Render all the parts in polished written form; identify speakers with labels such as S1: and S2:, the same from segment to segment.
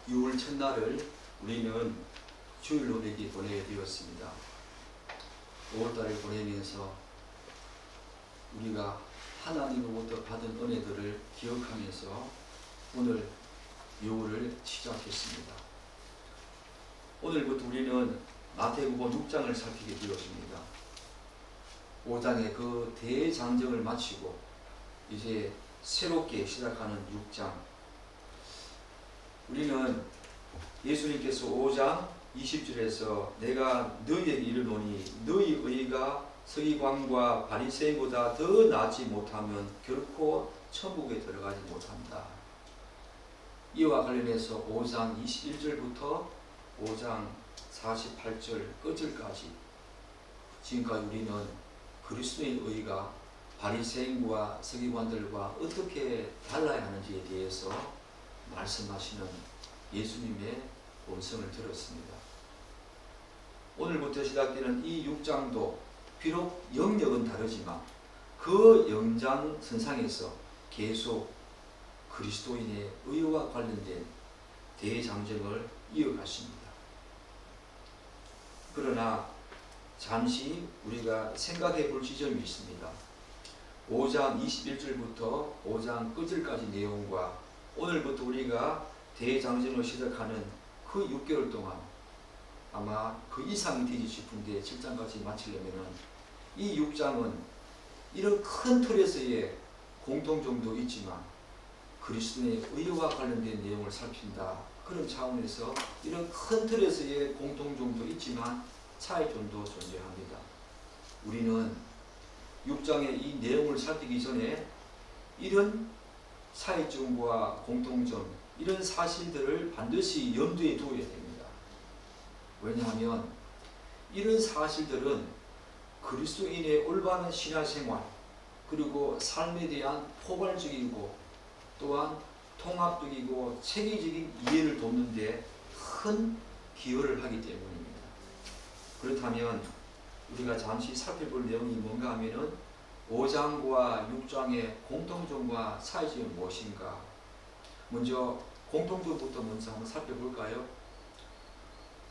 S1: 6월 첫날을 우리는 주일 노래기 보내게 되었습니다. 5월달을 보내면서 우리가 하나님으로부터 받은 은혜들을 기억하면서 오늘 6월을 시작했습니다. 오늘부터 우리는 마태복음 6장을 살피게 되었습니다. 5장의 그 대장정을 마치고 이제 새롭게 시작하는 6장. 우리는 예수님께서 5장 20절에서 내가 너희에게 이르노니 너희 의가 서기관과 바리새인보다 더 나지 못하면 결코 천국에 들어가지 못한다. 이와 관련해서 5장 21절부터 5장 48절 끝절까지 지금까지 우리는 그리스도의 의가 바리새인과 서기관들과 어떻게 달라야 하는지에 대해서 말씀하시는 예수님의 음성을 들었습니다. 오늘부터 시작되는 이 6장도 비록 영역은 다르지만 그 연장선상에서 계속 그리스도인의 의와 관련된 대장정을 이어가십니다. 그러나 잠시 우리가 생각해 볼 지점이 있습니다. 5장 21절부터 5장 끝절까지 내용과 오늘부터 우리가 대장정을 시작하는 그 6개월 동안 아마 그 이상이 되지 싶은데 7장까지 마치려면 이 6장은 이런 큰 틀에서의 공통점도 있지만 그리스도의 의와 관련된 내용을 살핀다. 그런 차원에서 이런 큰 틀에서의 공통점도 있지만 차이점도 존재합니다. 우리는 6장의 이 내용을 살피기 전에 이런 차이점과 공통점, 이런 사실들을 반드시 염두에 두어야 됩니다. 왜냐하면 이런 사실들은 그리스도인의 올바른 신앙생활 그리고 삶에 대한 포괄적이고 또한 통합적이고 체계적인 이해를 돕는 데 큰 기여를 하기 때문입니다. 그렇다면 우리가 잠시 살펴볼 내용이 뭔가 하면은 5장과 6장의 공통점과 차이점이 무엇인가? 먼저 공통점부터 먼저 한번 살펴볼까요?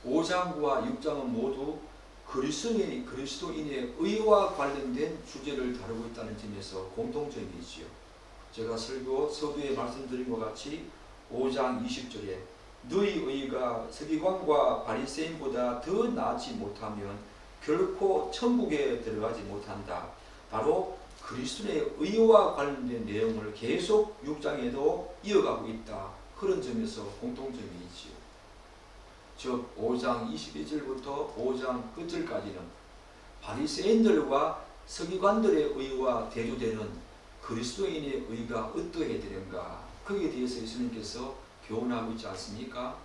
S1: 5장과 6장은 모두 그리스도인의 의와 관련된 주제를 다루고 있다는 점에서 공통점이 있지요. 제가 서두에 말씀드린 것 같이 5장 20절에 너희 의가 서기관과 바리새인보다 더 나지 못하면 결코 천국에 들어가지 못한다. 바로 그리스도의 의와 관련된 내용을 계속 6장에도 이어가고 있다. 그런 점에서 공통점이 있지요. 즉 5장 22절부터 5장 끝절까지는 바리새인들과 서기관들의 의와 대조되는 그리스도인의 의가 어떠해야 되는가, 거기에 대해서 예수님께서 교훈하고 있지 않습니까?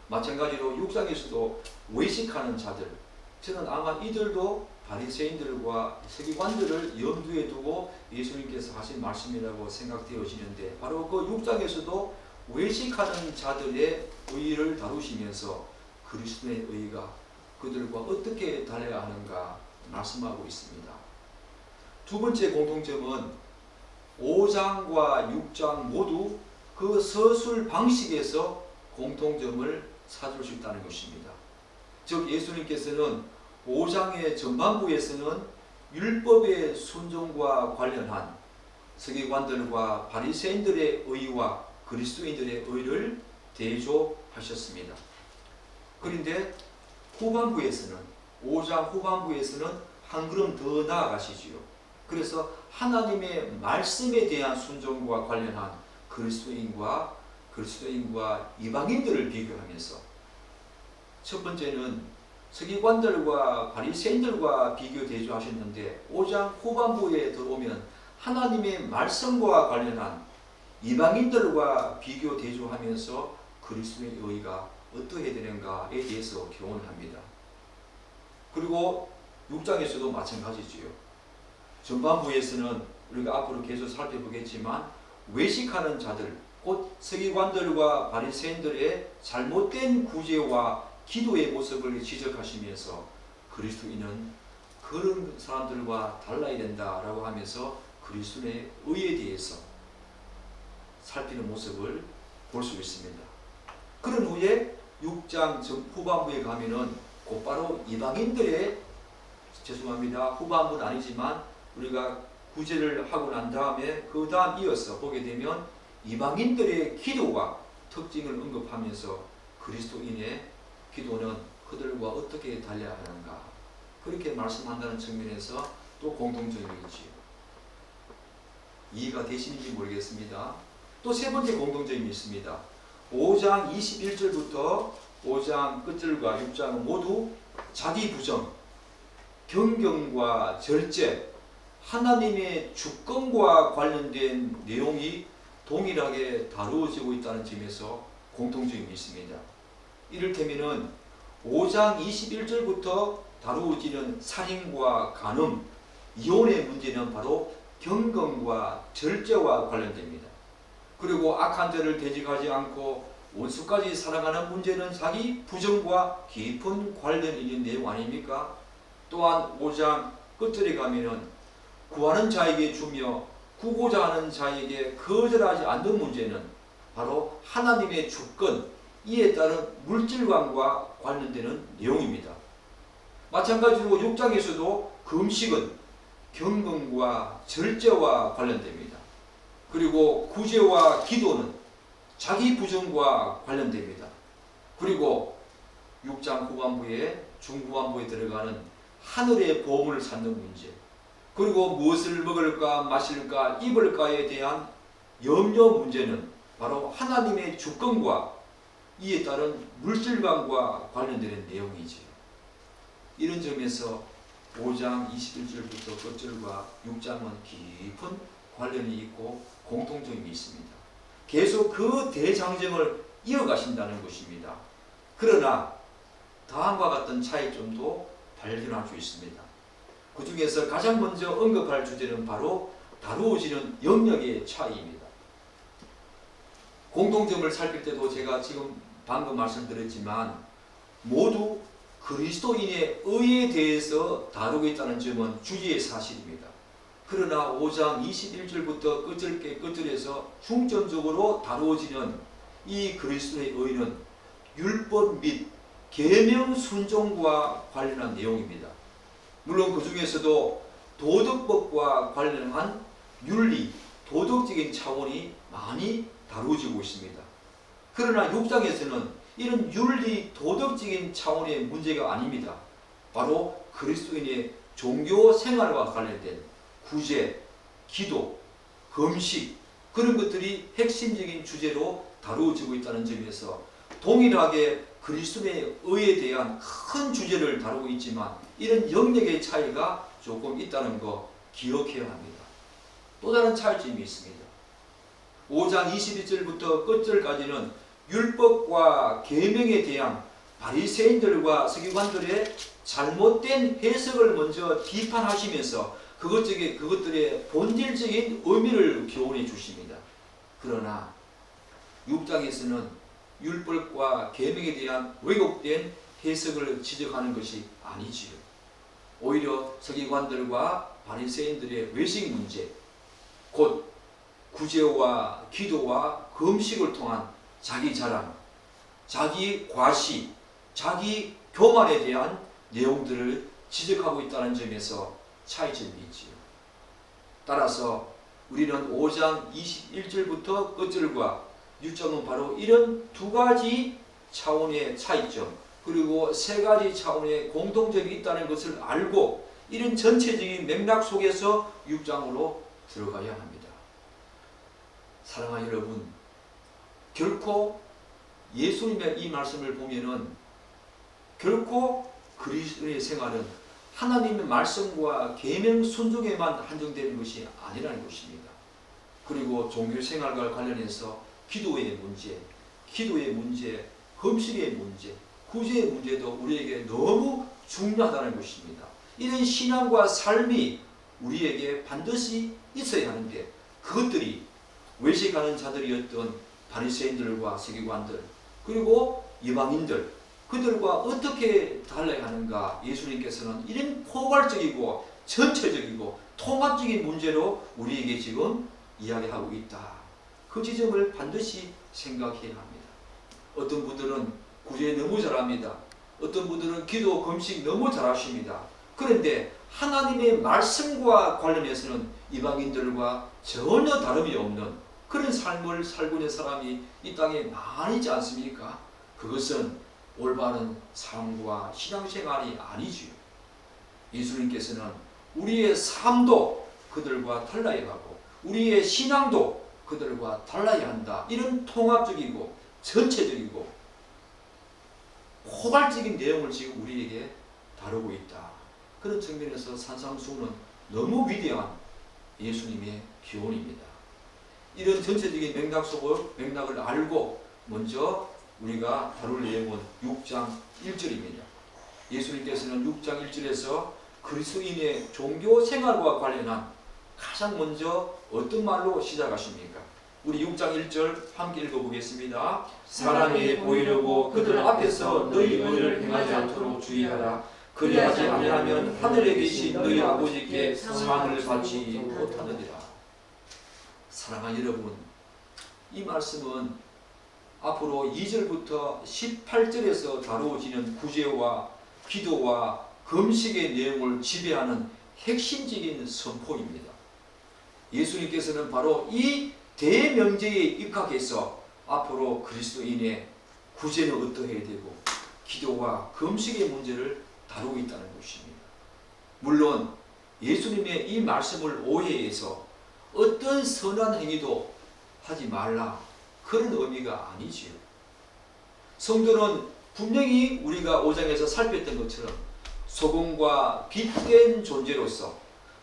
S1: 마찬가지로 6장에서도 외식하는 자들, 저는 아마 이들도 바리새인들과 서기관들을 염두에 두고 예수님께서 하신 말씀이라고 생각되어지는데 바로 그 6장에서도 외식하는 자들의 의를 다루시면서 그리스도의 의가 그들과 어떻게 달려야 하는가 말씀하고 있습니다. 두 번째 공통점은 5장과 6장 모두 그 서술 방식에서 공통점을 찾을 수 있다는 것입니다. 즉 예수님께서는 5장의 전반부에서는 율법의 순종과 관련한 서기관들과 바리새인들의 의와 그리스도인들의 의를 대조하셨습니다. 그런데 후반부에서는 5장 후반부에서는 한 걸음 더 나아가시지요. 그래서 하나님의 말씀에 대한 순종과 관련한 그리스도인과 이방인들을 비교하면서 첫 번째는 서기관들과 바리새인들과 비교 대조하셨는데 5장 후반부에 들어오면 하나님의 말씀과 관련한 이방인들과 비교 대조하면서 그리스도의 의가 어떻게 되는가에 대해서 교훈합니다. 그리고 6장에서도 마찬가지지요. 전반부에서는 우리가 앞으로 계속 살펴보겠지만 외식하는 자들, 곧 서기관들과 바리새인들의 잘못된 구제와 기도의 모습을 지적하시면서 그리스도인은 그런 사람들과 달라야 된다라고 하면서 그리스도의 의에 대해서 살피는 모습을 볼 수 있습니다. 그런 후에 6장 후반부에 가면은 곧바로 이방인들의, 죄송합니다, 후반부는 아니지만 우리가 구제를 하고 난 다음에 그 다음 이어서 보게 되면 이방인들의 기도가 특징을 언급하면서 그리스도인의 기도는 그들과 어떻게 달려야 하는가, 그렇게 말씀한다는 측면에서 또 공통점이 있지요. 이해가 되시는지 모르겠습니다. 또 세 번째 공통점이 있습니다. 5장 21절부터 5장 끝절과 6장은 모두 자기 부정, 경경과 절제, 하나님의 주권과 관련된 내용이 동일하게 다루어지고 있다는 점에서 공통점이 있습니다. 이를테면은 5장 21절부터 다루어지는 살인과 간음, 이혼의 문제는 바로 경건과 절제와 관련됩니다. 그리고 악한 자를 대적하지 않고 원수까지 사랑하는 문제는 자기 부정과 깊은 관련이 있는 내용 아닙니까? 또한 5장 끝절에 가면은 구하는 자에게 주며 구고자 하는 자에게 거절하지 않는 문제는 바로 하나님의 주권, 이에 따른 물질관과 관련되는 내용입니다. 마찬가지로 6장에서도 금식은 경건과 절제와 관련됩니다. 그리고 구제와 기도는 자기 부정과 관련됩니다. 그리고 6장 후반부에 중후반부에 들어가는 하늘의 보물을 찾는 문제, 그리고 무엇을 먹을까 마실까 입을까에 대한 염려 문제는 바로 하나님의 주권과 이에 따른 물질관과 관련되는 내용이지요. 이런 점에서 5장 21절부터 끝절과 6장은 깊은 관련이 있고 공통점이 있습니다. 계속 그 대장정을 이어가신다는 것입니다. 그러나 다음과 같은 차이점도 발견할 수 있습니다. 그 중에서 가장 먼저 언급할 주제는 바로 다루어지는 영역의 차이입니다. 공통점을 살필 때도 제가 지금 방금 말씀드렸지만 모두 그리스도인의 의에 대해서 다루고 있다는 점은 주의의 사실입니다. 그러나 5장 21절부터 끝절에서 중점적으로 다루어지는 이 그리스도의 의는 율법 및 계명 순종과 관련한 내용입니다. 물론 그 중에서도 도덕법과 관련한 윤리, 도덕적인 차원이 많이 다루어지고 있습니다. 그러나 6장에서는 이런 윤리, 도덕적인 차원의 문제가 아닙니다. 바로 그리스도인의 종교 생활과 관련된 구제, 기도, 금식, 그런 것들이 핵심적인 주제로 다루어지고 있다는 점에서 동일하게 그리스도의 의에 대한 큰 주제를 다루고 있지만 이런 영역의 차이가 조금 있다는 거 기억해야 합니다. 또 다른 차이점이 있습니다. 5장 22절부터 끝절까지는 율법과 계명에 대한 바리새인들과 서기관들의 잘못된 해석을 먼저 비판하시면서 그것들의 본질적인 의미를 교훈해 주십니다. 그러나 6장에서는 율법과 계명에 대한 왜곡된 해석을 지적하는 것이 아니지요. 오히려 서기관들과 바리새인들의 외식 문제, 곧 구제와 기도와 금식을 통한 자기 자랑, 자기 과시, 자기 교만에 대한 내용들을 지적하고 있다는 점에서 차이점이 있지요. 따라서 우리는 5장 21절부터 끝절과 6장은 바로 이런 두 가지 차원의 차이점, 그리고 세 가지 차원의 공통점이 있다는 것을 알고 이런 전체적인 맥락 속에서 6장으로 들어가야 합니다. 사랑하는 여러분, 결코 예수님의 이 말씀을 보면은 결코 그리스도의 생활은 하나님의 말씀과 계명 순종에만 한정되는 것이 아니라는 것입니다. 그리고 종교 생활과 관련해서 기도의 문제, 금식의 문제, 구제의 문제도 우리에게 너무 중요하다는 것입니다. 이런 신앙과 삶이 우리에게 반드시 있어야 하는데 그것들이 외식하는 자들이었던 바리새인들과 서기관들, 그리고 이방인들, 그들과 어떻게 달라야 하는가, 예수님께서는 이런 포괄적이고 전체적이고 통합적인 문제로 우리에게 지금 이야기하고 있다. 그 지점을 반드시 생각해야 합니다. 어떤 분들은 구제 너무 잘합니다. 어떤 분들은 기도 금식 너무 잘하십니다. 그런데 하나님의 말씀과 관련해서는 이방인들과 전혀 다름이 없는 그런 삶을 살고 있는 사람이 이 땅에 많이 있지 않습니까? 그것은 올바른 삶과 신앙생활이 아니지요. 예수님께서는 우리의 삶도 그들과 달라야 하고 우리의 신앙도 그들과 달라야 한다. 이런 통합적이고 전체적이고 포괄적인 내용을 지금 우리에게 다루고 있다. 그런 측면에서 산상수훈은 너무 위대한 예수님의 교훈입니다. 이런 전체적인 맥락을 알고 먼저 우리가 다룰 내용은 6장 1절입니다. 예수님께서는 6장 1절에서 그리스도인의 종교 생활과 관련한 가장 먼저 어떤 말로 시작하십니까? 우리 6장 1절 함께 읽어보겠습니다. 사람이 보이려고 그들 앞에서 너희 의를 행하지 않도록 주의하라. 그리하지 아니하면 하늘에 계신 너희 아버지께 상을 받지 못하느니라. 사랑하는 여러분, 이 말씀은 앞으로 2절부터 18절에서 다루어지는 구제와 기도와 금식의 내용을 지배하는 핵심적인 선포입니다. 예수님께서는 바로 이 대명제에 입각해서 앞으로 그리스도인의 구제는 어떠해야 되고 기도와 금식의 문제를 다루고 있다는 것입니다. 물론 예수님의 이 말씀을 오해해서 어떤 선한 행위도 하지 말라 그런 의미가 아니지요. 성도는 분명히 우리가 5장에서 살폈던 것처럼 소금과 빛된 존재로서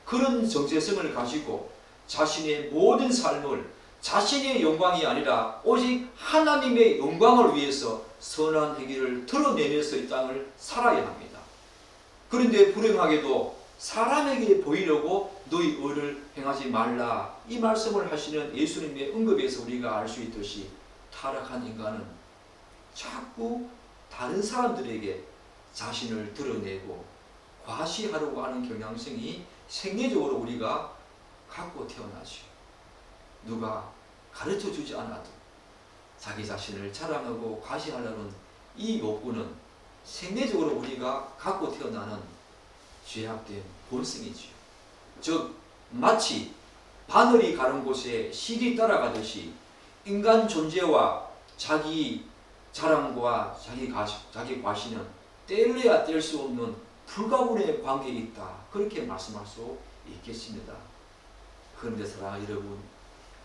S1: 그런 정체성을 가지고 자신의 모든 삶을 자신의 영광이 아니라 오직 하나님의 영광을 위해서 선한 행위를 드러내면서 이 땅을 살아야 합니다. 그런데 불행하게도 사람에게 보이려고 너희 의를 행하지 말라 이 말씀을 하시는 예수님의 언급에서 우리가 알 수 있듯이 타락한 인간은 자꾸 다른 사람들에게 자신을 드러내고 과시하려고 하는 경향성이 생리적으로 우리가 갖고 태어나죠. 누가 가르쳐주지 않아도 자기 자신을 자랑하고 과시하려는 이 욕구는 생리적으로 우리가 갖고 태어나는 죄악된 본성이지요. 즉 마치 바늘이 가는 곳에 실이 따라가듯이 인간 존재와 자기 자랑과 자기 과시는 뗄래야 뗄 수 없는 불가분의 관계에 있다. 그렇게 말씀할 수 있겠습니다. 그런데 사랑하는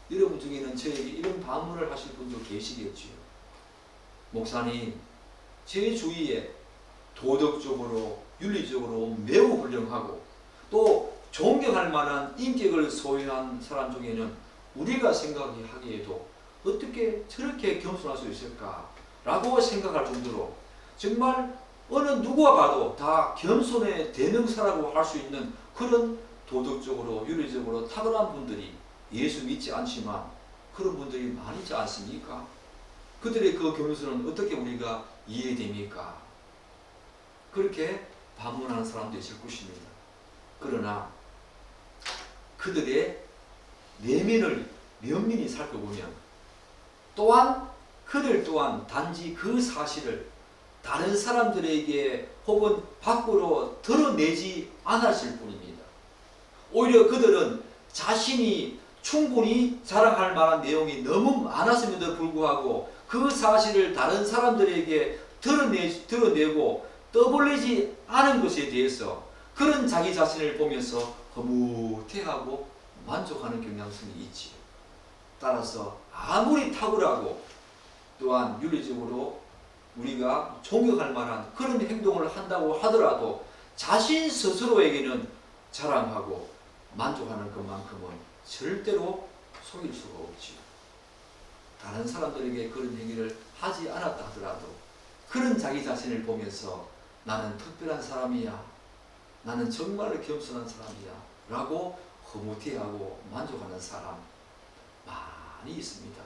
S1: 여러분 중에는 저에게 이런 반문을 하실 분도 계시겠지요. 목사님, 제 주위에 도덕적으로 윤리적으로 매우 훌륭하고 또 존경할 만한 인격을 소유한 사람 중에는 우리가 생각하기에도 어떻게 저렇게 겸손할 수 있을까 라고 생각할 정도로 정말 어느 누가 봐도 다 겸손의 대명사라고 할 수 있는 그런 도덕적으로 윤리적으로 탁월한 분들이 예수 믿지 않지만 그런 분들이 많이 있지 않습니까? 그들의 그 겸손은 어떻게 우리가 이해됩니까? 그렇게 반문하는 사람도 있을 것입니다. 그러나 그들의 내면을 면밀히 살펴보면 또한 그들 또한 단지 그 사실을 다른 사람들에게 혹은 밖으로 드러내지 않았을 뿐입니다. 오히려 그들은 자신이 충분히 자랑할 만한 내용이 너무 많았음에도 불구하고 그 사실을 다른 사람들에게 드러내고 떠벌리지 않은 것에 대해서 그런 자기 자신을 보면서 허무해하고 만족하는 경향성이 있지요. 따라서 아무리 탁월하고 또한 윤리적으로 우리가 존경할 만한 그런 행동을 한다고 하더라도 자신 스스로에게는 자랑하고 만족하는 것만큼은 절대로 속일 수가 없지요. 다른 사람들에게 그런 행위를 하지 않았다 하더라도 그런 자기 자신을 보면서 나는 특별한 사람이야, 나는 정말로 겸손한 사람이야 라고 흐뭇해하고 만족하는 사람 많이 있습니다.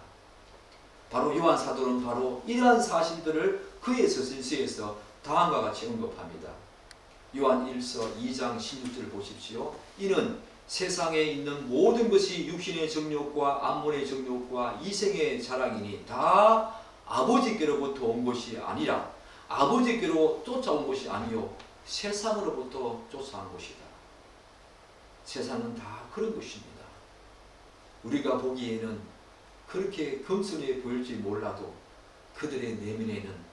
S1: 바로 요한 사도는 바로 이러한 사실들을 그의 서신서에서 다음과 같이 언급합니다. 요한 1서 2장 16절 보십시오. 이는 세상에 있는 모든 것이 육신의 정욕과 안목의 정욕과 이생의 자랑이니 다 아버지께로부터 온 것이 아니라 아버지께로 쫓아온 것이 아니요 세상으로부터 쫓아온 것이다. 세상은 다 그런 것입니다. 우리가 보기에는 그렇게 겸손해 보일지 몰라도 그들의 내면에는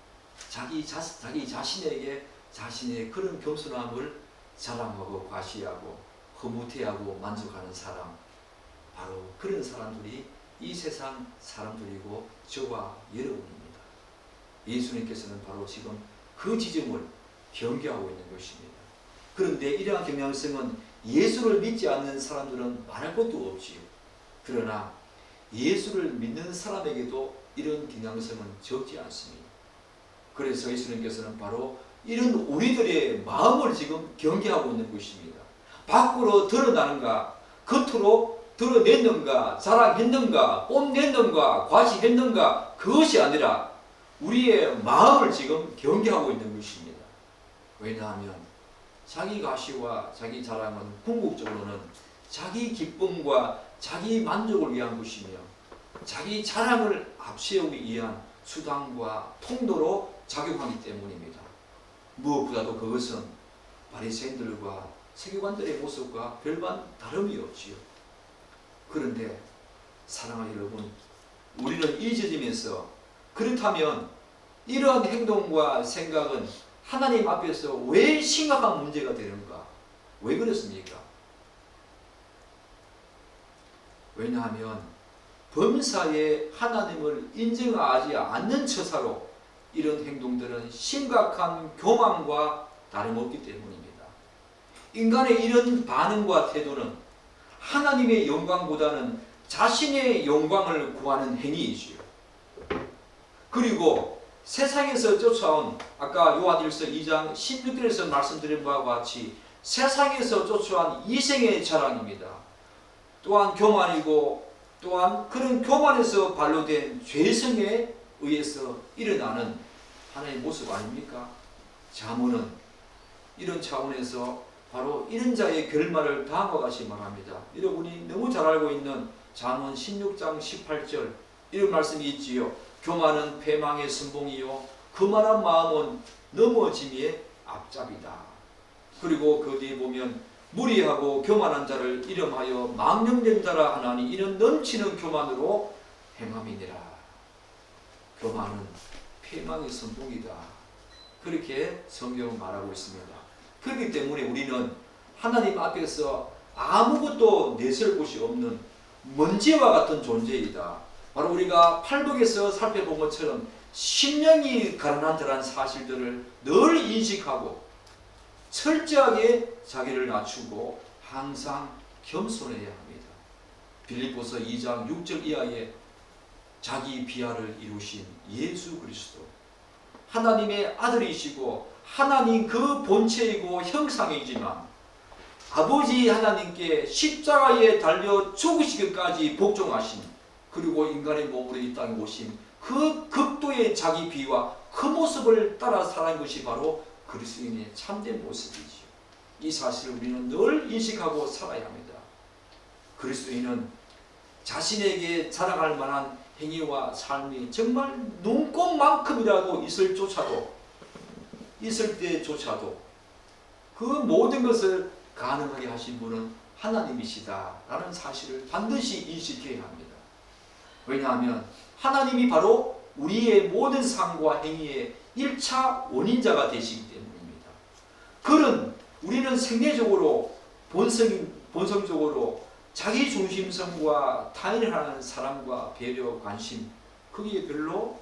S1: 자기 자신에게 자신의 그런 겸손함을 자랑하고 과시하고 허무태하고 만족하는 사람, 바로 그런 사람들이 이 세상 사람들이고 저와 여러분입니다. 예수님께서는 바로 지금 그 지점을 경계하고 있는 것입니다. 그런데 이러한 경향성은 예수를 믿지 않는 사람들은 말할 것도 없지요. 그러나 예수를 믿는 사람에게도 이런 경향성은 적지 않습니다. 그래서 예수님께서는 바로 이런 우리들의 마음을 지금 경계하고 있는 것입니다. 밖으로 드러나는가, 겉으로 드러냈는가, 자랑했는가, 뽐냈는가, 과시했는가, 그것이 아니라 우리의 마음을 지금 경계하고 있는 것입니다. 왜냐하면 자기 과시와 자기 자랑은 궁극적으로는 자기 기쁨과 자기 만족을 위한 것이며 자기 자랑을 앞세우기 위한 수단과 통로로 작용하기 때문입니다. 무엇보다도 그것은 바리새인들과 세계관들의 모습과 별반 다름이 없지요. 그런데 사랑하는 여러분, 우리는 이 지점에서 그렇다면 이러한 행동과 생각은 하나님 앞에서 왜 심각한 문제가 되는가? 왜 그렇습니까? 왜냐하면 범사에 하나님을 인정하지 않는 처사로 이런 행동들은 심각한 교만과 다름없기 때문입니다. 인간의 이런 반응과 태도는 하나님의 영광보다는 자신의 영광을 구하는 행위이지요. 그리고 세상에서 쫓아온 아까 요한일서 2장 16절에서 말씀드린 바와 같이 세상에서 쫓아온 이생의 자랑입니다. 또한 교만이고 또한 그런 교만에서 발로된 죄성에 의해서 일어나는 하나의 모습 아닙니까? 잠언은 이런 차원에서 바로 이런 자의 결말을 다음과 같이 말합니다. 여러분이 너무 잘 알고 있는 잠언 16장 18절 이런 말씀이 있지요. 교만은 패망의 선봉이요 거만한 마음은 넘어짐의 앞잡이다. 그리고 그 뒤에 보면 무리하고 교만한 자를 이름하여 망령된 자라 하나니 이는 넘치는 교만으로 행함이니라. 교만은 패망의 선봉이다. 그렇게 성경은 말하고 있습니다. 그렇기 때문에 우리는 하나님 앞에서 아무것도 내세울 곳이 없는 먼지와 같은 존재이다. 바로 우리가 팔복에서 살펴본 것처럼 심령이 가난한 자라는 사실들을 늘 인식하고 철저하게 자기를 낮추고 항상 겸손해야 합니다. 빌립보서 2장 6절 이하에 자기 비하를 이루신 예수 그리스도 하나님의 아들이시고 하나님 그 본체이고 형상이지만 아버지 하나님께 십자가에 달려 죽으시기까지 복종하신 그리고 인간의 몸으로 이 땅에 오신 그 극도의 자기 비와 그 모습을 따라 살아간 것이 바로 그리스도인의 참된 모습이지요. 이 사실을 우리는 늘 인식하고 살아야 합니다. 그리스도인은 자신에게 자랑할 만한 행위와 삶이 정말 눈꼽만큼이라도 있을 때조차도 그 모든 것을 가능하게 하신 분은 하나님이시다라는 사실을 반드시 인식해야 합니다. 왜냐하면 하나님이 바로 우리의 모든 삶과 행위의 1차 원인자가 되시기 때문입니다. 우리는 생리적으로 본성적으로 자기 중심성과 타인을 하는 사랑과 배려, 관심 거기에 별로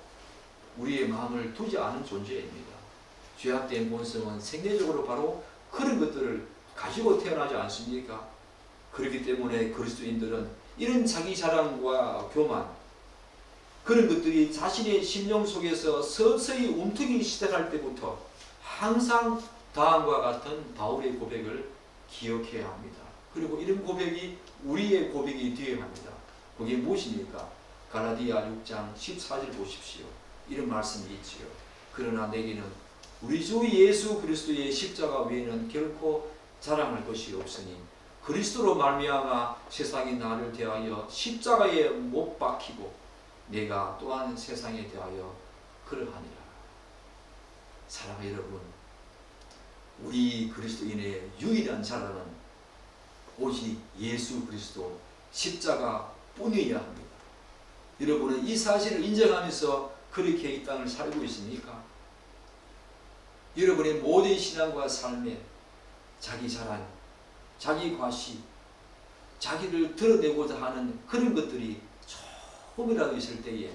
S1: 우리의 마음을 두지 않은 존재입니다. 죄악된 본성은 생리적으로 바로 그런 것들을 가지고 태어나지 않습니까? 그렇기 때문에 그리스도인들은 이런 자기 자랑과 교만 그런 것들이 자신의 심령 속에서 서서히 움트기 시작할 때부터 항상 다음과 같은 바울의 고백을 기억해야 합니다. 그리고 이런 고백이 우리의 고백이 되어야 합니다. 그게 무엇입니까? 갈라디아 6장 14절 보십시오. 이런 말씀이 있지요. 그러나 내게는 우리 주 예수 그리스도의 십자가 외에는 결코 자랑할 것이 없으니 그리스도로 말미암아 세상이 나를 대하여 십자가에 못 박히고 내가 또한 세상에 대하여 그러하니라. 사랑하는 여러분, 우리 그리스도인의 유일한 자랑은 오직 예수 그리스도 십자가 뿐이어야 합니다. 여러분은 이 사실을 인정하면서 그렇게 이 땅을 살고 있습니까? 여러분의 모든 신앙과 삶에 자기 자랑, 자기 과시, 자기를 드러내고자 하는 그런 것들이 조금이라도 있을 때에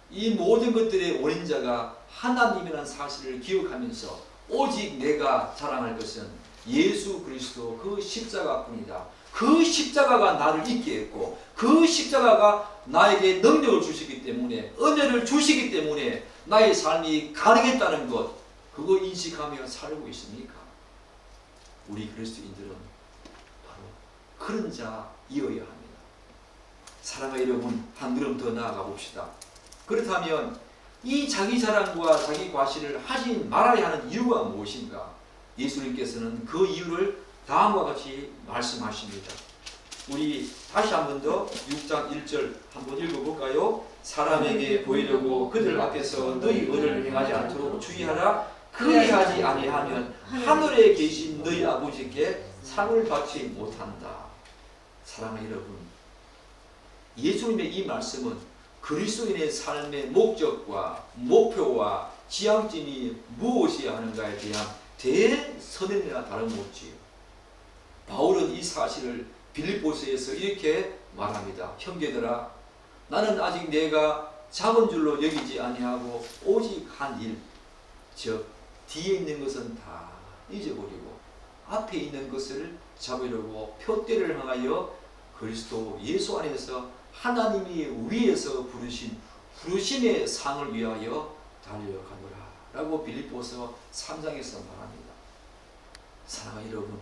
S1: 이 모든 것들의 원인자가 하나님이라는 사실을 기억하면서 오직 내가 자랑할 것은 예수 그리스도 그 십자가뿐이다. 그 십자가가 나를 있게 했고 그 십자가가 나에게 능력을 주시기 때문에, 은혜를 주시기 때문에 나의 삶이 가능했다는 것, 그거 인식하며 살고 있습니까? 우리 그리스도인들은 바로 그런 자이어야 합니다. 사랑하는 여러분, 한 걸음 더 나아가 봅시다. 그렇다면 이 자기 자랑과 자기 과시를 하지 말아야 하는 이유가 무엇인가? 예수님께서는 그 이유를 다음과 같이 말씀하십니다. 우리 다시 한 번 더 6장 1절 한번 읽어볼까요? 사람에게 보이려고 그들 앞에서 너희 의를 행하지 않도록 주의하라. 그리하지 아니하면 하늘에 계신 너희 아버지께 상을 받지 못한다. 사랑하는 여러분, 예수님의 이 말씀은 그리스도인의 삶의 목적과 목표와 지향점이 무엇이어야 하는가에 대한 대선언이나 다름없지요. 바울은 이 사실을 빌립보서에서 이렇게 말합니다. 형제들아, 나는 아직 내가 작은 줄로 여기지 아니하고 오직 한 일, 즉 뒤에 있는 것은 다 잊어버리고 앞에 있는 것을 잡으려고 표대를 향하여 그리스도 예수 안에서 하나님이 위에서 부르신 부르심의 상을 위하여 달려가노라 라고 빌립보서 3장에서 말합니다. 사랑하는 여러분,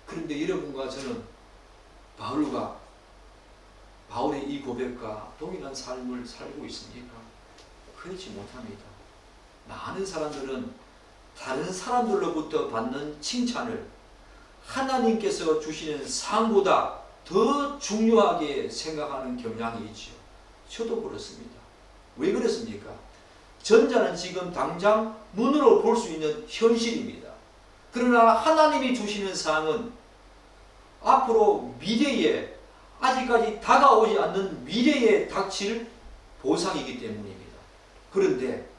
S1: 그런데 여러분과 저는 바울의 이 고백과 동일한 삶을 살고 있습니까? 그렇지 못합니다. 많은 사람들은 다른 사람들로부터 받는 칭찬을 하나님께서 주시는 상보다 더 중요하게 생각하는 경향이 있죠. 저도 그렇습니다. 왜 그렇습니까? 전자는 지금 당장 눈으로 볼 수 있는 현실입니다. 그러나 하나님이 주시는 상은 앞으로 미래에, 아직까지 다가오지 않는 미래에 닥칠 보상이기 때문입니다. 그런데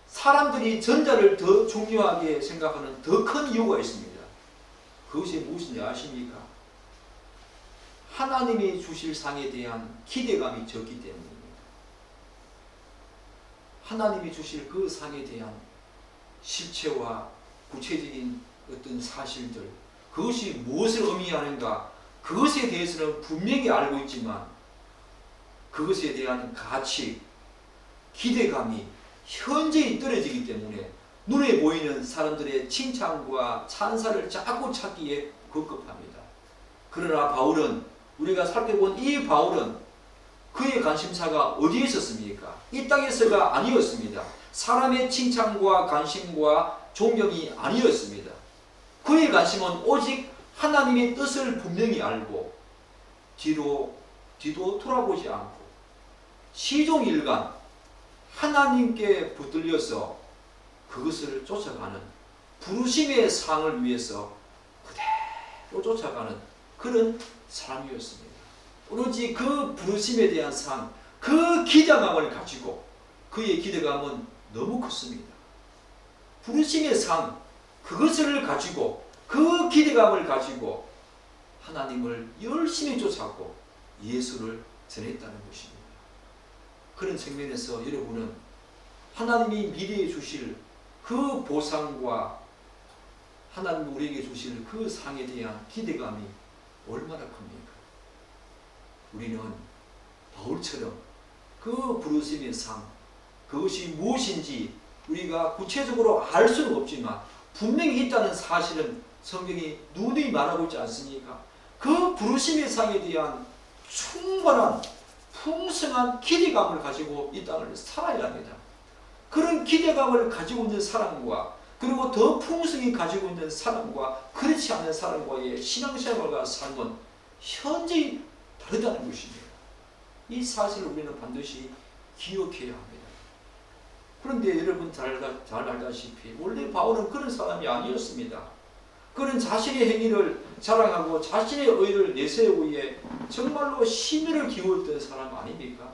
S1: 사람들이 전자를 더 중요하게 생각하는 더 큰 이유가 있습니다. 그것이 무엇인지 아십니까? 하나님이 주실 상에 대한 기대감이 적기 때문입니다. 하나님이 주실 그 상에 대한 실체와 구체적인 어떤 사실들, 그것이 무엇을 의미하는가, 그것에 대해서는 분명히 알고 있지만 그것에 대한 가치, 기대감이 현저히 떨어지기 때문에 눈에 보이는 사람들의 칭찬과 찬사를 자꾸 찾기에 급급합니다. 그러나 바울은, 우리가 살펴본 이 바울은 그의 관심사가 어디에 있었습니까? 이 땅에서가 아니었습니다. 사람의 칭찬과 관심과 존경이 아니었습니다. 그의 관심은 오직 하나님의 뜻을 분명히 알고 뒤도 돌아보지 않고 시종일관 하나님께 붙들려서 그것을 쫓아가는, 부르심의 상을 위해서 그대로 쫓아가는 그런 삶이었습니다. 오로지 그 부르심에 대한 상, 그 기대감을 가지고, 그의 기대감은 너무 컸습니다. 부르심의 상, 그것을 가지고, 그 기대감을 가지고 하나님을 열심히 쫓았고 예수를 전했다는 것입니다. 그런 측면에서 여러분은 하나님이 미래에 주실 그 보상과 하나님이 우리에게 주실 그 상에 대한 기대감이 얼마나 큽니까? 우리는 바울처럼 그 부르심의 상, 그것이 무엇인지 우리가 구체적으로 알 수는 없지만 분명히 있다는 사실은 성경이 누누이 말하고 있지 않습니까? 그 부르심의 상에 대한 충분한 풍성한 기대감을 가지고 이 땅을 살아야 합니다. 그런 기대감을 가지고 있는 사람과, 그리고 더 풍성히 가지고 있는 사람과 그렇지 않은 사람과의 신앙생활과 삶은 현저히 다르다는 것입니다. 이 사실을 우리는 반드시 기억해야 합니다. 그런데 여러분 잘 알다시피 원래 바울은 그런 사람이 아니었습니다. 그는 자신의 행위를 자랑하고 자신의 의를 내세우기 위해 정말로 심혈을 기울였던 사람 아닙니까?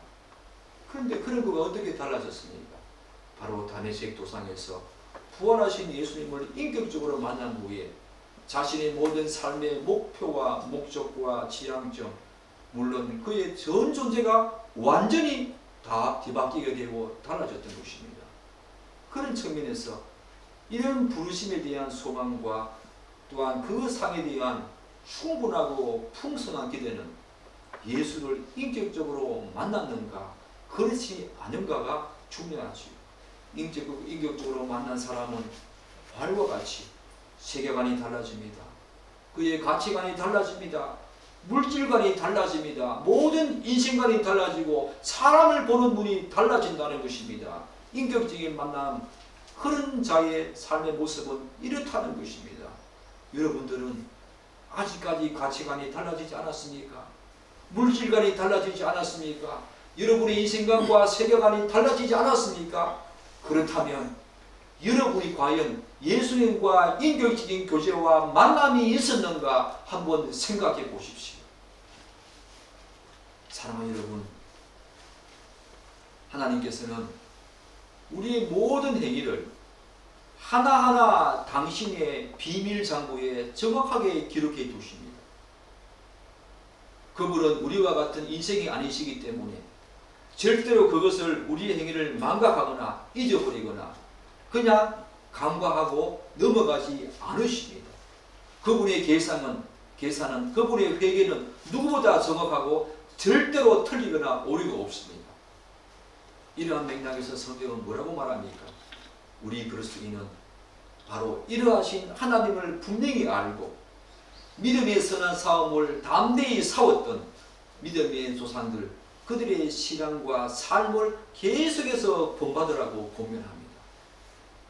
S1: 그런데 그런 그가 어떻게 달라졌습니까? 바로 다메섹 도상에서 부활하신 예수님을 인격적으로 만난 후에 자신의 모든 삶의 목표와 목적과 지향점, 물론 그의 전 존재가 완전히 다 뒤바뀌게 되고 달라졌던 것입니다. 그런 측면에서 이런 부르심에 대한 소망과 또한 그 상에 대한 충분하고 풍성한 기대는 예수를 인격적으로 만났는가 그렇지 않은가가 중요하지요. 인격적으로 만난 사람은 바울과 같이 세계관이 달라집니다. 그의 가치관이 달라집니다. 물질관이 달라집니다. 모든 인생관이 달라지고 사람을 보는 눈이 달라진다는 것입니다. 인격적인 만남, 그런 자의 삶의 모습은 이렇다는 것입니다. 여러분들은 아직까지 가치관이 달라지지 않았습니까? 물질관이 달라지지 않았습니까? 여러분의 인생관과 세계관이 달라지지 않았습니까? 그렇다면 여러분이 과연 예수님과 인격적인 교제와 만남이 있었는가 한번 생각해 보십시오. 사랑하는 여러분, 하나님께서는 우리의 모든 행위를 하나하나 당신의 비밀 장부에 정확하게 기록해 두십니다. 그분은 우리와 같은 인생이 아니시기 때문에 절대로 그것을 우리의 행위를 망각하거나 잊어버리거나 그냥 간과하고 넘어가지 않으십니다. 그분의 계산은 그분의 회계는 누구보다 정확하고 절대로 틀리거나 오류가 없습니다. 이러한 맥락에서 성경은 뭐라고 말합니까? 우리 그리스도인은 바로 이러하신 하나님을 분명히 알고 믿음의 선한 싸움을 담대히 싸웠던 믿음의 조상들, 그들의 신앙과 삶을 계속해서 본받으라고 권면합니다.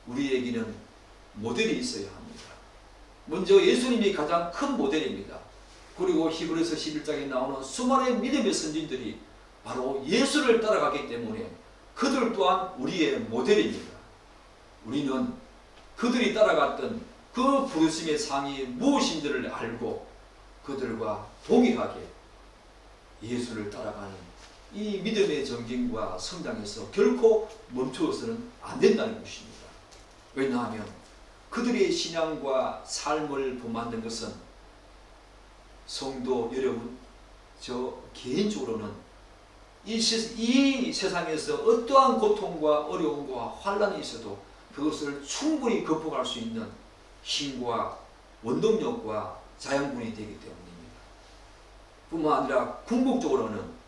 S1: 우리에게는 모델이 있어야 합니다. 먼저 예수님이 가장 큰 모델입니다. 그리고 히브리서 11장에 나오는 수많은 믿음의 선진들이 바로 예수를 따라가기 때문에 그들 또한 우리의 모델입니다. 우리는 그들이 따라갔던 그 부르심의 상이 무엇인지를 알고 그들과 동일하게 예수를 따라가는 이 믿음의 정진과 성장에서 결코 멈추어서는 안 된다는 것입니다. 왜냐하면 그들의 신앙과 삶을 본받는 것은 성도 여러분, 저 개인적으로는 이 세상에서 어떠한 고통과 어려움과 환난이 있어도 그것을 충분히 극복할 수 있는 힘과 원동력과 자양분이 되기 때문입니다. 뿐만 아니라 궁극적으로는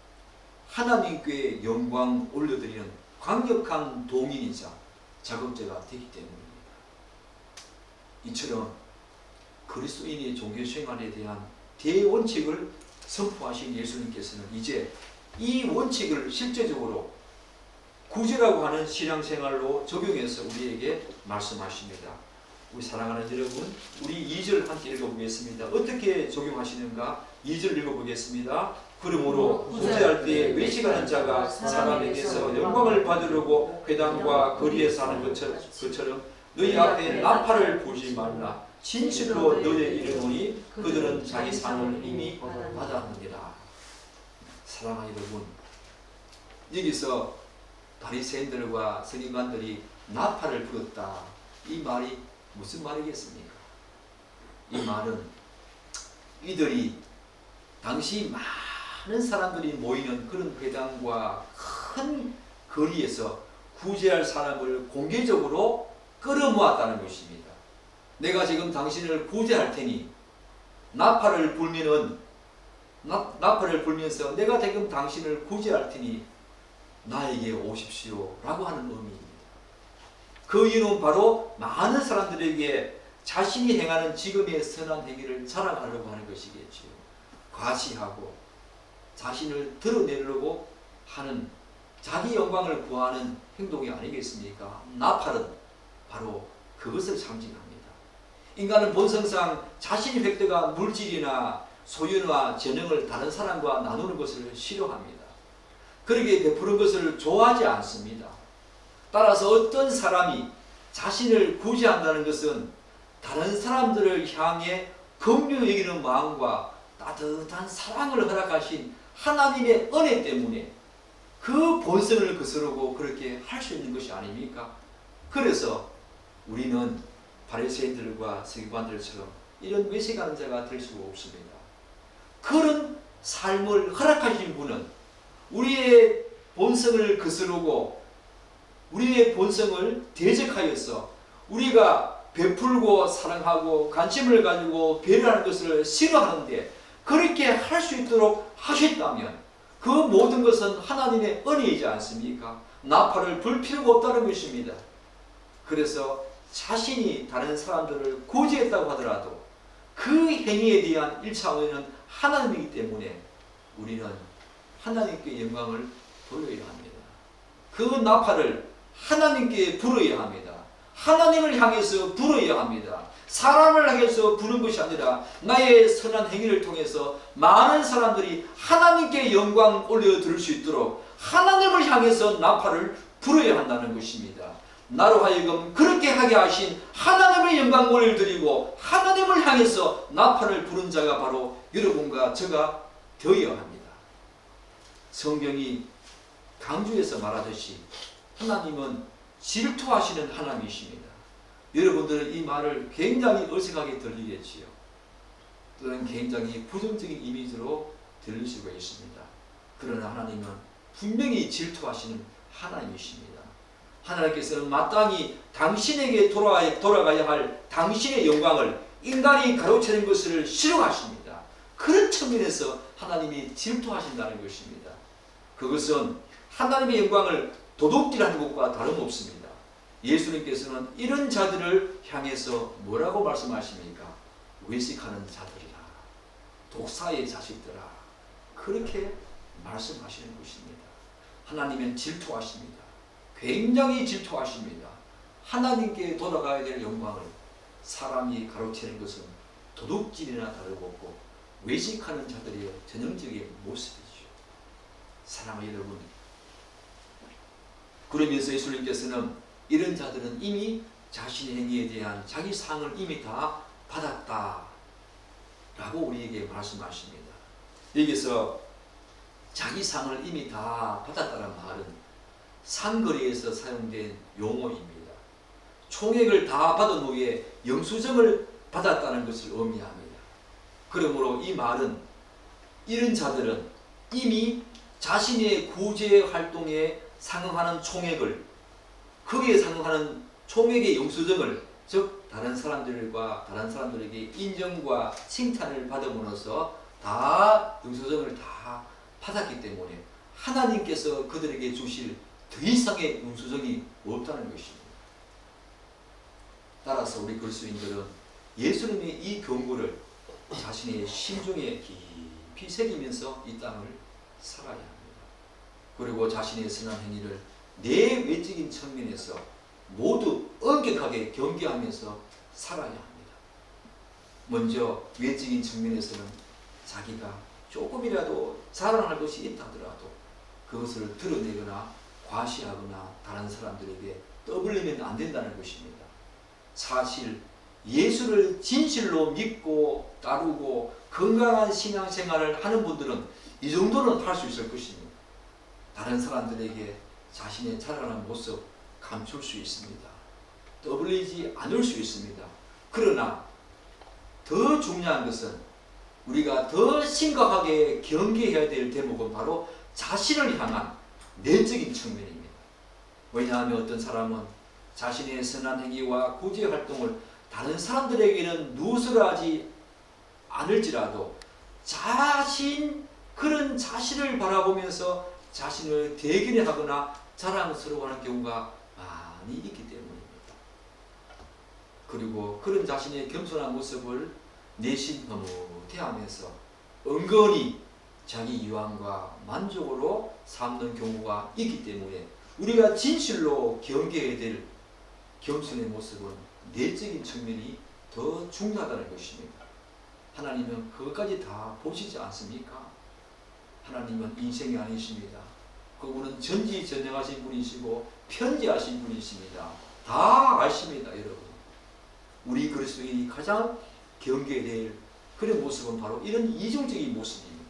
S1: 하나님께 영광 올려드리는 강력한 동인이자 작업자가 되기 때문입니다. 이처럼 그리스도인의 종교생활에 대한 대원칙을 선포하신 예수님께서는 이제 이 원칙을 실제적으로 구제라고 하는 신앙생활로 적용해서 우리에게 말씀하십니다. 우리 사랑하는 여러분, 우리 2절 함께 읽어보겠습니다. 어떻게 적용하시는가? 2절 읽어보겠습니다. 그러므로 구제할 때 외식하는 자가 사람에게서 영광을 받으려고 회당과 거리에서 하는 것처럼 너희 앞에 나팔을 불지 말라. 진실로 너희에게 이르노니 그들은 자기 상을 이미 받았느니라. 사랑하는 여러분, 여기서 바리새인들과 서기관들이 나팔을 불었다. 이 말이 무슨 말이겠습니까? 이 말은 이들이 당시 많은 사람들이 모이는 그런 회당과 큰 거리에서 구제할 사람을 공개적으로 끌어모았다는 것입니다. 내가 지금 당신을 구제할 테니 나팔을 불면서 내가 지금 당신을 구제할 테니 나에게 오십시오 라고 하는 의미입니다. 그 이유는 바로 많은 사람들에게 자신이 행하는 지금의 선한 행위를 자랑하려고 하는 것이겠지요. 과시하고 자신을 드러내려고 하는 자기 영광을 구하는 행동이 아니겠습니까? 나팔은 바로 그것을 상징합니다. 인간은 본성상 자신이 획득한 물질이나 소유나 재능을 다른 사람과 나누는 것을 싫어합니다. 그러기에 베푸는 것을 좋아하지 않습니다. 따라서 어떤 사람이 자신을 구제한다는 것은 다른 사람들을 향해 긍휼히 여기는 마음과 따뜻한 사랑을 허락하신 하나님의 은혜 때문에 그 본성을 거스르고 그렇게 할 수 있는 것이 아닙니까? 그래서 우리는 바리새인들과 서기관들처럼 이런 외식하는 자가 될 수가 없습니다. 그런 삶을 허락하신 분은 우리의 본성을 거스르고 우리의 본성을 대적하여서 우리가 베풀고 사랑하고 관심을 가지고 배려하는 것을 싫어하는데 그렇게 할 수 있도록 하셨다면 그 모든 것은 하나님의 은혜이지 않습니까? 나팔을 불 필요가 없다는 것입니다. 그래서 자신이 다른 사람들을 구제했다고 하더라도 그 행위에 대한 1차원은 하나님이기 때문에 우리는 하나님께 영광을 돌려야 합니다. 그 나팔을 하나님께 불어야 합니다. 하나님을 향해서 불어야 합니다. 사람을 향해서 부는 것이 아니라 나의 선한 행위를 통해서 많은 사람들이 하나님께 영광 올려드릴 수 있도록 하나님을 향해서 나팔을 불어야 한다는 것입니다. 나로 하여금 그렇게 하게 하신 하나님의 영광 올려드리고 하나님을 향해서 나팔을 부른 자가 바로 여러분과 저가 되어야 합니다. 성경이 강조해서 말하듯이 하나님은 질투하시는 하나님이십니다. 여러분들은 이 말을 굉장히 어색하게 들리겠지요. 또는 굉장히 부정적인 이미지로 들릴 수가 있습니다. 그러나 하나님은 분명히 질투하시는 하나님이십니다. 하나님께서는 마땅히 당신에게 돌아가야 할 당신의 영광을 인간이 가로채는 것을 싫어하십니다. 그런 측면에서 하나님이 질투하신다는 것입니다. 그것은 하나님의 영광을 도둑질하는 것과 다름없습니다. 예수님께서는 이런 자들을 향해서 뭐라고 말씀하십니까? 외식하는 자들이라, 독사의 자식들아, 그렇게 말씀하시는 것입니다. 하나님은 질투하십니다. 굉장히 질투하십니다. 하나님께 돌아가야 될 영광을 사람이 가로채는 것은 도둑질이나 다름없고 외식하는 자들의 전형적인 모습이죠. 사랑하는 여러분, 그러면서 예수님께서는 이런 자들은 이미 자신의 행위에 대한 자기 상을 이미 다 받았다 라고 우리에게 말씀하십니다. 여기서 자기 상을 이미 다 받았다는 말은 상거리에서 사용된 용어입니다. 총액을 다 받은 후에 영수증을 받았다는 것을 의미합니다. 그러므로 이 말은 이런 자들은 이미 자신의 구제 활동에 상응하는 총액을, 거기에 상응하는 총액의 영수증을, 즉 다른 사람들에게 인정과 칭찬을 받음으로써 다 영수증을 다 받았기 때문에 하나님께서 그들에게 주실 더 이상의 영수증이 없다는 것입니다. 따라서 우리 그리스도인들은 예수님의 이 경고를 자신의 심중에 깊이 새기면서 이 땅을 살아야 합니다. 그리고 자신의 선한 행위를 내 외적인 측면에서 모두 엄격하게 경계하면서 살아야 합니다. 먼저 외적인 측면에서는 자기가 조금이라도 자랑할 것이 있다 하더라도 그것을 드러내거나 과시하거나 다른 사람들에게 떠벌리면 안 된다는 것입니다. 사실 예수를 진실로 믿고 따르고 건강한 신앙생활을 하는 분들은 이 정도는 할 수 있을 것입니다. 다른 사람들에게 자신의 자라나는 모습 감출 수 있습니다. 떠벌리지 않을 수 있습니다. 그러나 더 중요한 것은 우리가 더 심각하게 경계해야 될 대목은 바로 자신을 향한 내적인 측면입니다. 왜냐하면 어떤 사람은 자신의 선한 행위와 구제 활동을 다른 사람들에게는 누설하지 않을지라도 그런 자신을 바라보면서 자신을 대견해하거나 자랑스러워하는 경우가 많이 있기 때문입니다. 그리고 그런 자신의 겸손한 모습을 내심 흐뭇해하면서 은근히 자기 유황과 만족으로 삼는 경우가 있기 때문에 우리가 진실로 경계해야 될 겸손의 모습은 내적인 측면이 더 중요하다는 것입니다. 하나님은 그것까지 다 보시지 않습니까? 하나님은 인생이 아니십니다. 그분은 전지전능하신 분이시고 편지하신 분이십니다. 다 아십니다, 여러분. 우리 그리스도인이 가장 경계될 그런 모습은 바로 이런 이중적인 모습입니다.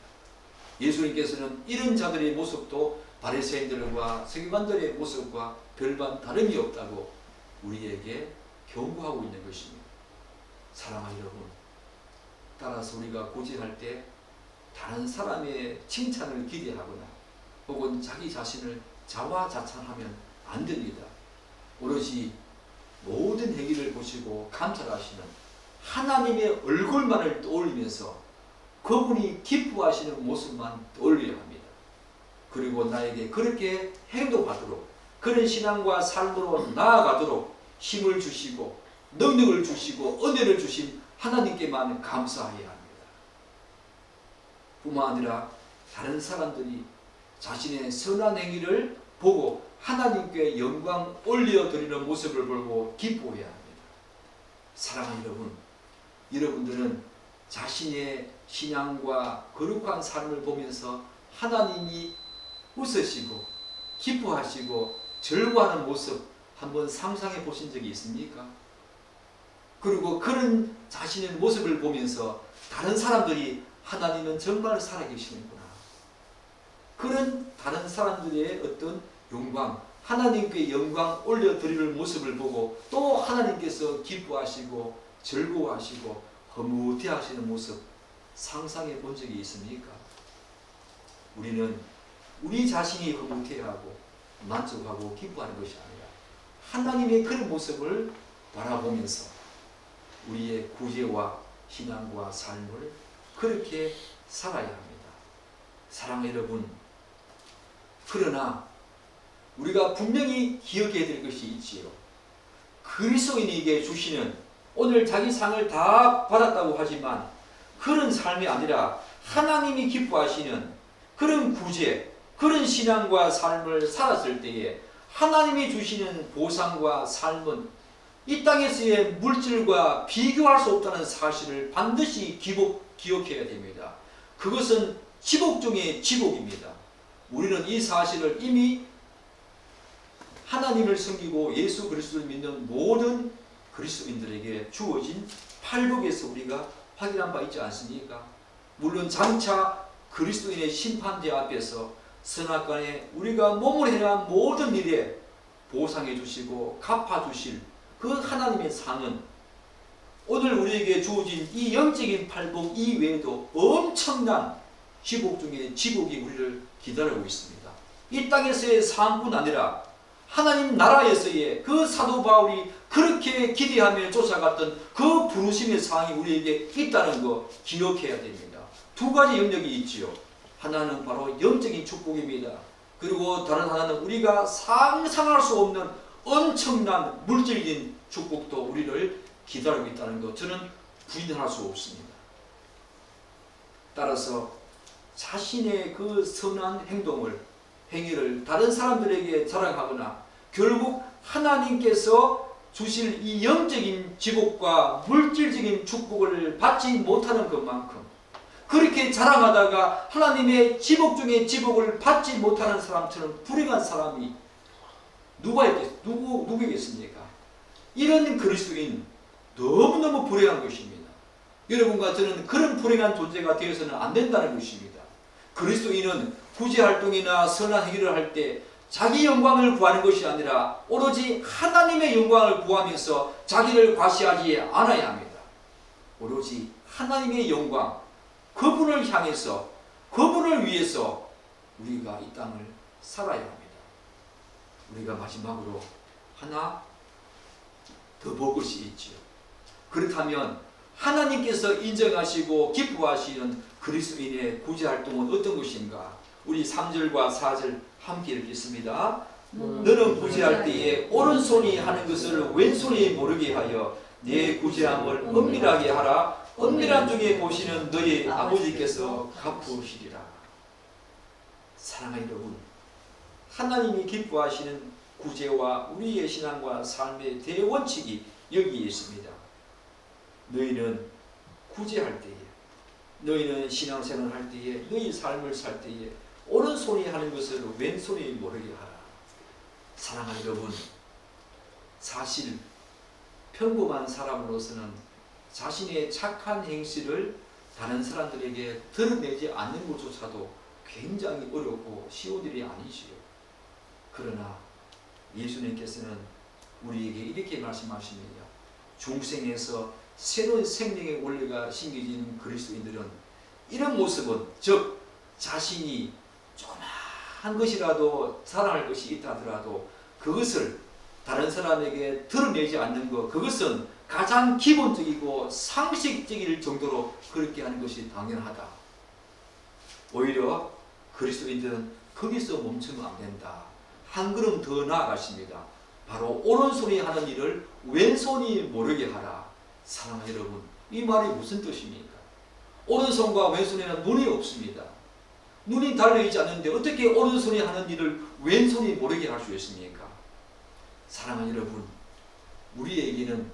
S1: 예수님께서는 이런 자들의 모습도 바리새인들과 서기관들의 모습과 별반 다름이 없다고 우리에게 경고하고 있는 것입니다. 사랑하는 여러분, 따라서 우리가 고집할 때 다른 사람의 칭찬을 기대하거나 혹은 자기 자신을 자화자찬하면 안 됩니다. 오로지 모든 행위를 보시고 감찰하시는 하나님의 얼굴만을 떠올리면서 그분이 기뻐하시는 모습만 떠올려야 합니다. 그리고 나에게 그렇게 행동하도록, 그런 신앙과 삶으로 나아가도록 힘을 주시고 능력을 주시고 은혜를 주신 하나님께만 감사해야 합니다. 뿐만 아니라 다른 사람들이 자신의 선한 행위를 보고 하나님께 영광 올려드리는 모습을 보고 기뻐해야 합니다. 사랑하는 여러분, 여러분들은 자신의 신앙과 거룩한 삶을 보면서 하나님이 웃으시고 기뻐하시고 즐거워하는 모습 한번 상상해 보신 적이 있습니까? 그리고 그런 자신의 모습을 보면서 다른 사람들이 하나님은 정말 살아계시는구나, 그런 다른 사람들의 어떤 영광, 하나님께 영광 올려드리는 모습을 보고 또 하나님께서 기뻐하시고 즐거워하시고 흐뭇해 하시는 모습 상상해 본 적이 있습니까? 우리는 우리 자신이 흐뭇해하고 만족하고 기뻐하는 것이 아니라 하나님의 그런 모습을 바라보면서 우리의 구제와 신앙과 삶을 그렇게 살아야 합니다. 사랑하는 여러분, 그러나 우리가 분명히 기억해야 될 것이 있지요. 그리스도인에게 주시는, 오늘 자기 상을 다 받았다고 하지만 그런 삶이 아니라 하나님이 기뻐하시는 그런 구제, 그런 신앙과 삶을 살았을 때에 하나님이 주시는 보상과 삶은 이 땅에서의 물질과 비교할 수 없다는 사실을 반드시 기억해야 됩니다. 그것은 지복 중의 지복입니다. 우리는 이 사실을 이미 하나님을 섬기고 예수 그리스도를 믿는 모든 그리스도인들에게 주어진 팔복에서 우리가 확인한 바 있지 않습니까? 물론 장차 그리스도인의 심판대 앞에서 선악간에 우리가 몸으로 행한 모든 일에 보상해 주시고 갚아 주실 그 하나님의 상은 오늘 우리에게 주어진 이 영적인 팔복 이외에도 엄청난 지복 중에 지복이 우리를 기다리고 있습니다. 이 땅에서의 상뿐 아니라 하나님 나라에서의 그 사도 바울이 그렇게 기대하며 쫓아갔던 그 부르심의 상이 우리에게 있다는 거 기억해야 됩니다. 두 가지 영역이 있지요. 하나는 바로 영적인 축복입니다. 그리고 다른 하나는 우리가 상상할 수 없는 엄청난 물질적인 축복도 우리를 기다리고 있다는 것, 저는 부인할 수 없습니다. 따라서 자신의 그 선한 행위를 다른 사람들에게 자랑하거나 결국 하나님께서 주실 이 영적인 지복과 물질적인 축복을 받지 못하는 것만큼 그렇게 자랑하다가 하나님의 지복 중에 지복을 받지 못하는 사람처럼 불행한 사람이 누구겠습니까? 이런 그리스도인 너무너무 불행한 것입니다. 여러분과 저는 그런 불행한 존재가 되어서는 안 된다는 것입니다. 그리스도인은 구제활동이나 선한 행위를 할 때 자기 영광을 구하는 것이 아니라 오로지 하나님의 영광을 구하면서 자기를 과시하지 않아야 합니다. 오로지 하나님의 영광, 그분을 향해서, 그분을 위해서 우리가 이 땅을 살아야 합니다. 우리가 마지막으로 하나 더 볼 것이 있지요. 그렇다면 하나님께서 인정하시고 기뻐하시는 그리스도인의 구제활동은 어떤 것인가? 우리 3절과 4절 함께 읽겠습니다. 너는 구제할 때에 오른손이 하는 것을 왼손이 모르게 하여 내 구제함을 은밀하게 하라. 은밀한 중에 보시는 너희 아버지께서 갚으시리라. 사랑하는 여러분, 하나님이 기뻐하시는 구제와 우리의 신앙과 삶의 대원칙이 여기에 있습니다. 너희는 구제할 때에, 너희는 신앙생활 할 때에, 너희 삶을 살 때에 오른손이 하는 것을 왼손이 모르게 하라. 사랑하는 여러분, 사실 평범한 사람으로서는 자신의 착한 행실을 다른 사람들에게 드러내지 않는 것조차도 굉장히 어렵고 쉬운 일이 아니지요. 그러나 예수님께서는 우리에게 이렇게 말씀하십니다. 중생에서 새로운 생명의 원리가 심겨진 그리스도인들은 이런 모습은, 즉 자신이 조그마한 것이라도 사랑할 것이 있다 하더라도 그것을 다른 사람에게 드러내지 않는 것, 그것은 가장 기본적이고 상식적일 정도로 그렇게 하는 것이 당연하다. 오히려 그리스도인들은 거기서 멈추면 안 된다. 한 걸음 더 나아가십니다. 바로 오른손이 하는 일을 왼손이 모르게 하라. 사랑하는 여러분, 이 말이 무슨 뜻입니까? 오른손과 왼손에는 눈이 없습니다. 눈이 달려있지 않는데 어떻게 오른손이 하는 일을 왼손이 모르게 할 수 있습니까? 사랑하는 여러분, 우리에게는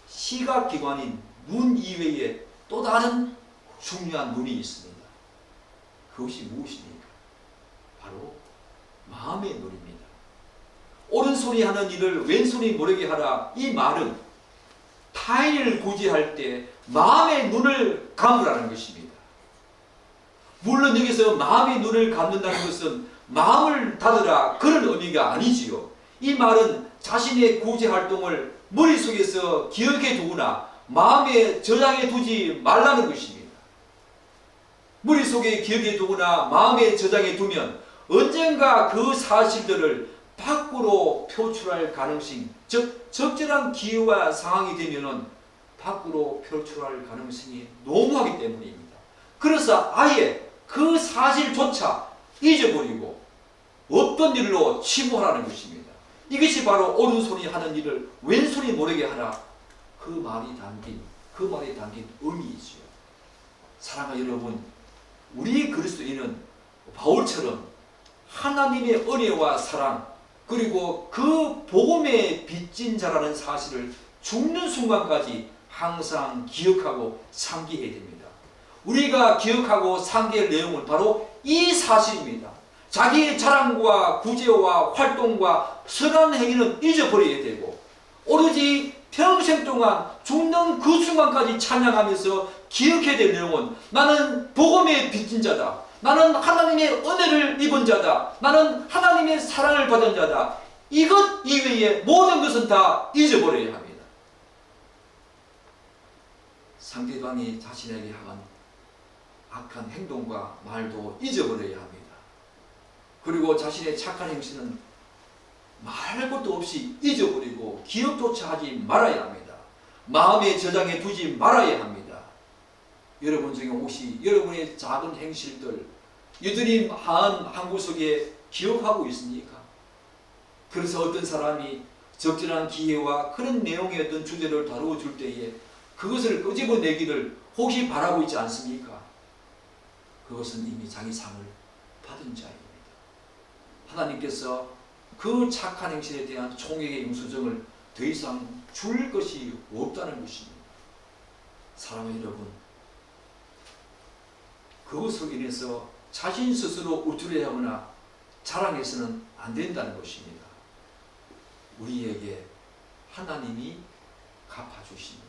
S1: 시각기관인 눈 이외에 또 다른 중요한 눈이 있습니다. 그것이 무엇입니까? 바로 마음의 눈입니다. 오른손이 하는 일을 왼손이 모르게 하라. 이 말은 타인을 구제할 때 마음의 눈을 감으라는 것입니다. 물론 여기서 마음의 눈을 감는다는 것은 마음을 닫으라 그런 의미가 아니지요. 이 말은 자신의 구제 활동을 머릿속에서 기억해 두거나 마음에 저장해 두지 말라는 것입니다. 머릿속에 기억해 두거나 마음에 저장해 두면 언젠가 그 사실들을 밖으로 표출할 가능성, 즉 적절한 기회와 상황이 되면은 밖으로 표출할 가능성이 너무하기 때문입니다. 그래서 아예 그 사실조차 잊어버리고 없던 일로 치부하라는 것입니다. 이것이 바로 오른손이 하는 일을 왼손이 모르게 하라. 그 말이 담긴 의미이지요. 사랑하는 여러분, 우리 그리스도인은 바울처럼 하나님의 은혜와 사랑, 그리고 그 복음에 빚진 자라는 사실을 죽는 순간까지 항상 기억하고 상기해야 됩니다. 우리가 기억하고 상기할 내용은 바로 이 사실입니다. 자기의 자랑과 구제와 활동과 선한 행위는 잊어버려야 되고 오로지 평생 동안 죽는 그 순간까지 찬양하면서 기억해야 될 내용은 나는 복음에 빚진 자다. 나는 하나님의 은혜를 입은 자다. 나는 하나님의 사랑을 받은 자다. 이것 이외에 모든 것은 다 잊어버려야 합니다. 상대방이 자신에게 한 악한 행동과 말도 잊어버려야 합니다. 그리고 자신의 착한 행실은 말할 것도 없이 잊어버리고 기억조차 하지 말아야 합니다. 마음에 저장해 두지 말아야 합니다. 여러분 중에 혹시 여러분의 작은 행실들 여전히 한 구석에 기억하고 있습니까? 그래서 어떤 사람이 적절한 기회와 그런 내용의 어떤 주제를 다루어 줄 때에 그것을 끄집어내기를 혹시 바라고 있지 않습니까? 그것은 이미 자기 상을 받은 자입니다. 하나님께서 그 착한 행실에 대한 총액의 영수증을 더 이상 줄 것이 없다는 것입니다. 사랑하는 여러분, 그것으로 인해서 자신 스스로 우쭐해하거나 자랑해서는 안 된다는 것입니다. 우리에게 하나님이 갚아주십니다.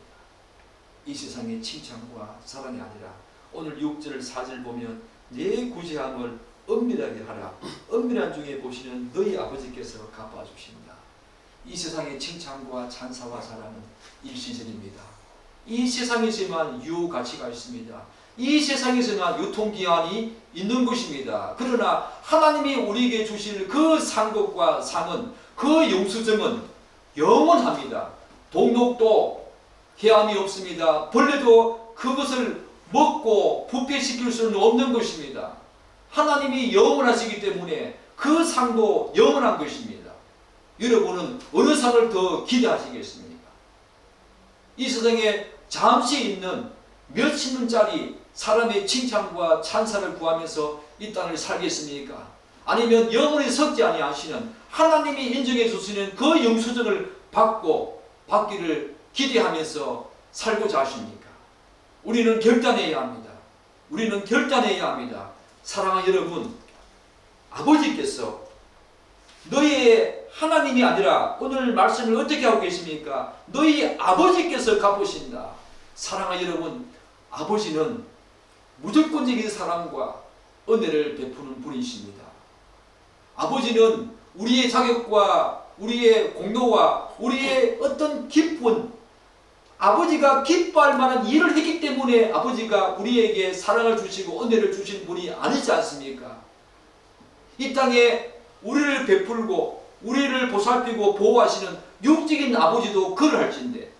S1: 이 세상의 칭찬과 사랑이 아니라 오늘 6절 4절 보면 내 구제함을 은밀하게 하라. 은밀한 중에 보시는 너희 아버지께서 갚아주십니다. 이 세상의 칭찬과 찬사와 사랑은 일시적입니다. 이 세상에서만 유가치가 있습니다. 이 세상에서만 유통기한이 있는 것입니다. 그러나 하나님이 우리에게 주실 그 상급과 상은, 그 영수증은 영원합니다. 동록도 해함이 없습니다. 벌레도 그것을 먹고 부패시킬 수는 없는 것입니다. 하나님이 영원하시기 때문에 그 상도 영원한 것입니다. 여러분은 어느 상을 더 기대하시겠습니까? 이 세상에 잠시 있는 몇십 년짜리 사람의 칭찬과 찬사를 구하면서 이 땅을 살겠습니까? 아니면 영원히 썩지 아니하시는 하나님이 인정해 주시는 그 영수증을 받기를 기대하면서 살고자 하십니까? 우리는 결단해야 합니다. 우리는 결단해야 합니다. 사랑하는 여러분, 아버지께서 너희의 하나님이 아니라 오늘 말씀을 어떻게 하고 계십니까? 너희 아버지께서 갚으신다. 사랑하는 여러분, 아버지는 무조건적인 사랑과 은혜를 베푸는 분이십니다. 아버지는 우리의 자격과 우리의 공로와 우리의 어떤 기쁜, 아버지가 기뻐할 만한 일을 했기 때문에 아버지가 우리에게 사랑을 주시고 은혜를 주신 분이 아니지 않습니까? 이 땅에 우리를 베풀고 우리를 보살피고 보호하시는 육적인 아버지도 그러할진데,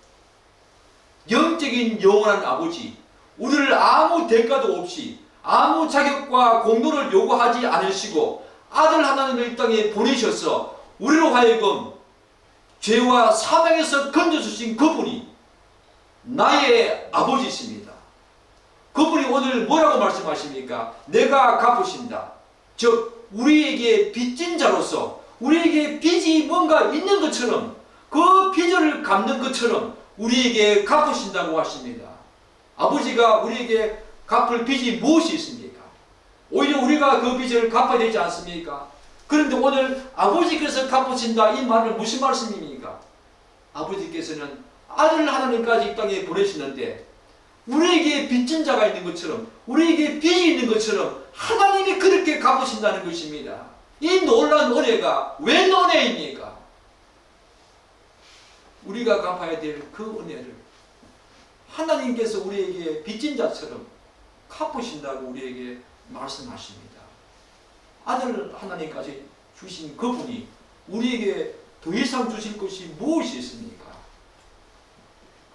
S1: 영적인 영원한 아버지, 우리를 아무 대가도 없이 아무 자격과 공로를 요구하지 않으시고 아들 하나님을 이 땅에 보내셔서 우리로 하여금 죄와 사망에서 건져주신 그분이 나의 아버지십니다. 그분이 오늘 뭐라고 말씀하십니까? 내가 갚으신다. 즉 우리에게 빚진 자로서 우리에게 빚이 뭔가 있는 것처럼 그 빚을 갚는 것처럼 우리에게 갚으신다고 하십니다. 아버지가 우리에게 갚을 빚이 무엇이 있습니까? 오히려 우리가 그 빚을 갚아야 되지 않습니까? 그런데 오늘 아버지께서 갚으신다, 이 말은 무슨 말씀입니까? 아버지께서는 아들 하나님까지 이 땅에 보내시는데 우리에게 빚진 자가 있는 것처럼 우리에게 빚이 있는 것처럼 하나님이 그렇게 갚으신다는 것입니다. 이 놀라운 은혜가 웬 은혜입니까? 우리가 갚아야 될 그 은혜를 하나님께서 우리에게 빚진 자처럼 갚으신다고 우리에게 말씀하십니다. 아들 하나님까지 주신 그분이 우리에게 더 이상 주실 것이 무엇이 있습니까?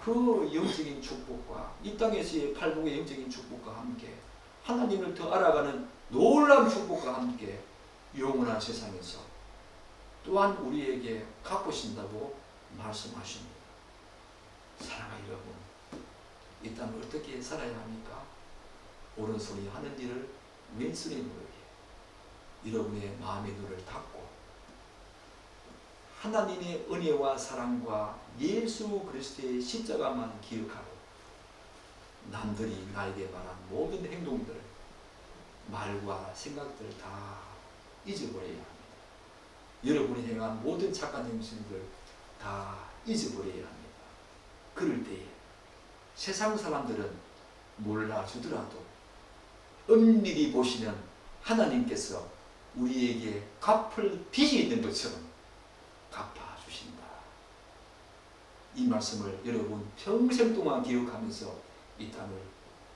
S1: 그 영적인 축복과 이 땅에서의 팔복의 영적인 축복과 함께 하나님을 더 알아가는 놀라운 축복과 함께 영원한 세상에서 또한 우리에게 갚으신다고 말씀하십니다. 사랑하는 여러분, 이 땅을 어떻게 살아야 합니까? 오른손이 하는 일을 왼손이 모르게 여러분의 마음의 눈을 닫고 하나님의 은혜와 사랑과 예수 그리스도의 십자가만 기억하고 남들이 나에게 말한 모든 행동들, 말과 생각들 다 잊어버려야 합니다. 여러분이 행한 모든 착한 행실들 다 잊어버려야 합니다. 그럴 때에 세상 사람들은 몰라주더라도 은밀히 보시는 하나님께서 우리에게 갚을 빚이 있는 것처럼 갚아주신다. 이 말씀을 여러분 평생 동안 기억하면서 이 땅을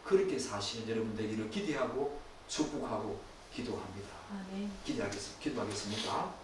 S1: 그렇게 사시는 여러분 되기를 기대하고 축복하고 기도합니다.
S2: 아멘.
S1: 기도하겠습니다.